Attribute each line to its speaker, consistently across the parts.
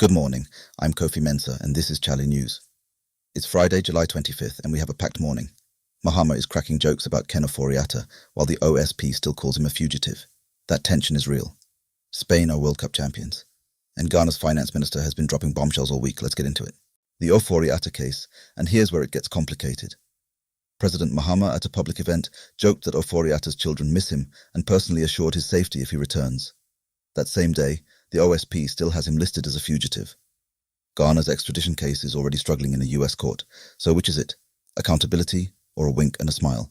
Speaker 1: Good morning, I'm Kofi Mensah and this is chale.news. It's Friday, July 25th and we have a packed morning. Mahama is cracking jokes about Ken Ofori-Atta while the OSP still calls him a fugitive. That tension is real. Spain are World Cup champions. And Ghana's finance minister has been dropping bombshells all week. Let's get into it. The Ofori-Atta case, and here's where it gets complicated. President Mahama at a public event joked that Ofori-Atta's children miss him and personally assured his safety if he returns. That same day, the OSP still has him listed as a fugitive. Ghana's extradition case is already struggling in a US court, so which is it? Accountability or a wink and a smile?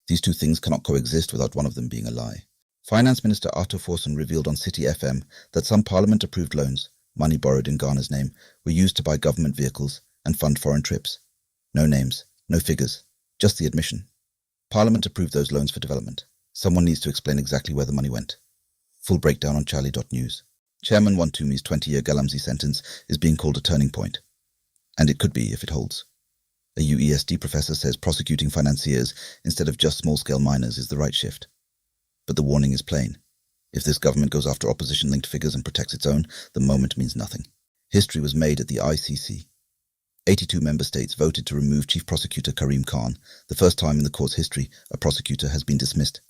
Speaker 1: These two things cannot coexist without one of them being a lie. Finance Minister Ato Forson revealed on City FM that some parliament-approved loans, money borrowed in Ghana's name, were used to buy government vehicles and fund foreign trips. No names, no figures, just the admission. Parliament approved those loans for development. Someone needs to explain exactly where the money went. Full breakdown on chale.news. Chairman Wontumi's 20-year Galamsey sentence is being called a turning point. And it could be if it holds. A UESD professor says prosecuting financiers instead of just small-scale miners is the right shift. But the warning is plain. If this government goes after opposition-linked figures and protects its own, the moment means nothing. History was made at the ICC. 82 member states voted to remove Chief Prosecutor Karim Khan, the first time in the court's history a prosecutor has been dismissed.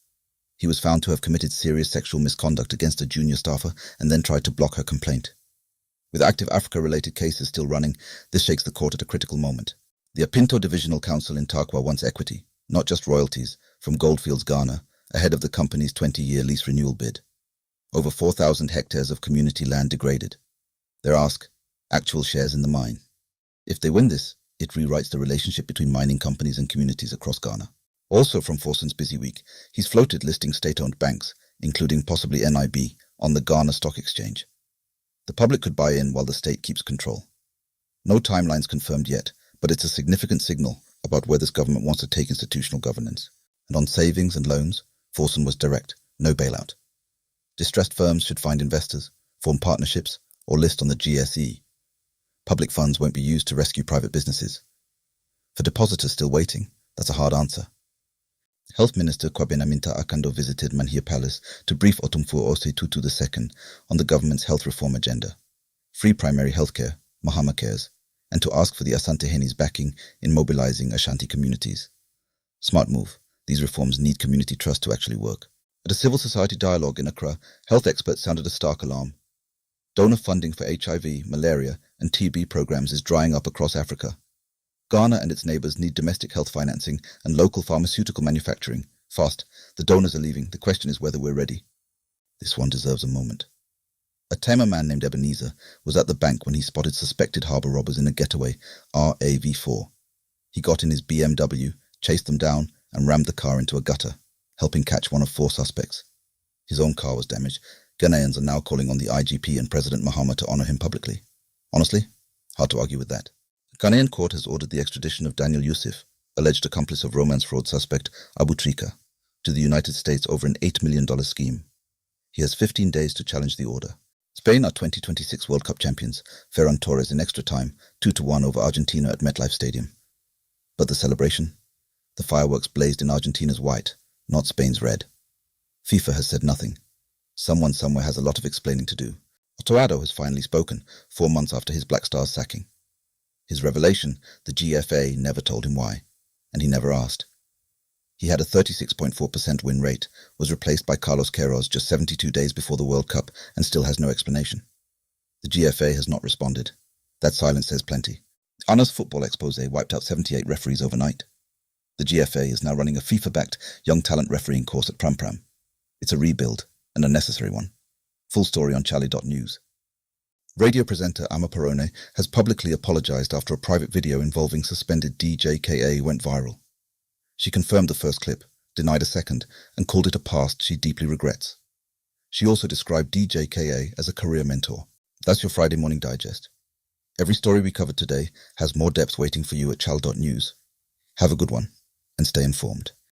Speaker 1: He was found to have committed serious sexual misconduct against a junior staffer and then tried to block her complaint. With active Africa-related cases still running, this shakes the court at a critical moment. The Apinto Divisional Council in Tarkwa wants equity, not just royalties, from Goldfields Ghana, ahead of the company's 20-year lease renewal bid. Over 4,000 hectares of community land degraded. Their ask, actual shares in the mine. If they win this, it rewrites the relationship between mining companies and communities across Ghana. Also from Forson's busy week, he's floated listing state-owned banks, including possibly NIB, on the Ghana Stock Exchange. The public could buy in while the state keeps control. No timelines confirmed yet, but it's a significant signal about where this government wants to take institutional governance. And on savings and loans, Forson was direct, no bailout. Distressed firms should find investors, form partnerships, or list on the GSE. Public funds won't be used to rescue private businesses. For depositors still waiting, that's a hard answer. Health Minister Ebenezer Akando visited Manhia Palace to brief Otumfuo Tutu II on the government's health reform agenda, free primary healthcare, Mahama Cares, and to ask for the Asanteheni's backing in mobilizing Ashanti communities. Smart move. These reforms need community trust to actually work. At a civil society dialogue in Accra, health experts sounded a stark alarm. Donor funding for HIV, malaria, and TB programs is drying up across Africa. Ghana and its neighbors need domestic health financing and local pharmaceutical manufacturing. Fast. The donors are leaving. The question is whether we're ready. This one deserves a moment. A Tema man named Ebenezer was at the bank when he spotted suspected harbour robbers in a getaway RAV4. He got in his BMW, chased them down, and rammed the car into a gutter, helping catch one of 4 suspects. His own car was damaged. Ghanaians are now calling on the IGP and President Mahama to honour him publicly. Honestly, hard to argue with that. The Ghanaian court has ordered the extradition of Daniel Yusuf, alleged accomplice of romance fraud suspect Abu Trika, to the United States over an $8 million scheme. He has 15 days to challenge the order. Spain are 2026 World Cup champions, Ferran Torres in extra time, 2-1 over Argentina at MetLife Stadium. But the celebration? The fireworks blazed in Argentina's white, not Spain's red. FIFA has said nothing. Someone somewhere has a lot of explaining to do. Otto Addo has finally spoken, 4 months after his Black Stars sacking. His revelation, the GFA never told him why, and he never asked. He had a 36.4% win rate, was replaced by Carlos Queiroz just 72 days before the World Cup, and still has no explanation. The GFA has not responded. That silence says plenty. Ana's football expose wiped out 78 referees overnight. The GFA is now running a FIFA-backed young talent refereeing course at Pram Pram. It's a rebuild, and a necessary one. Full story on chale.news. Radio presenter Ama Parone has publicly apologized after a private video involving suspended DJ KA went viral. She confirmed the first clip, denied a second, and called it a past she deeply regrets. She also described DJ KA as a career mentor. That's your Friday morning digest. Every story we covered today has more depth waiting for you at chale.news. Have a good one, and stay informed.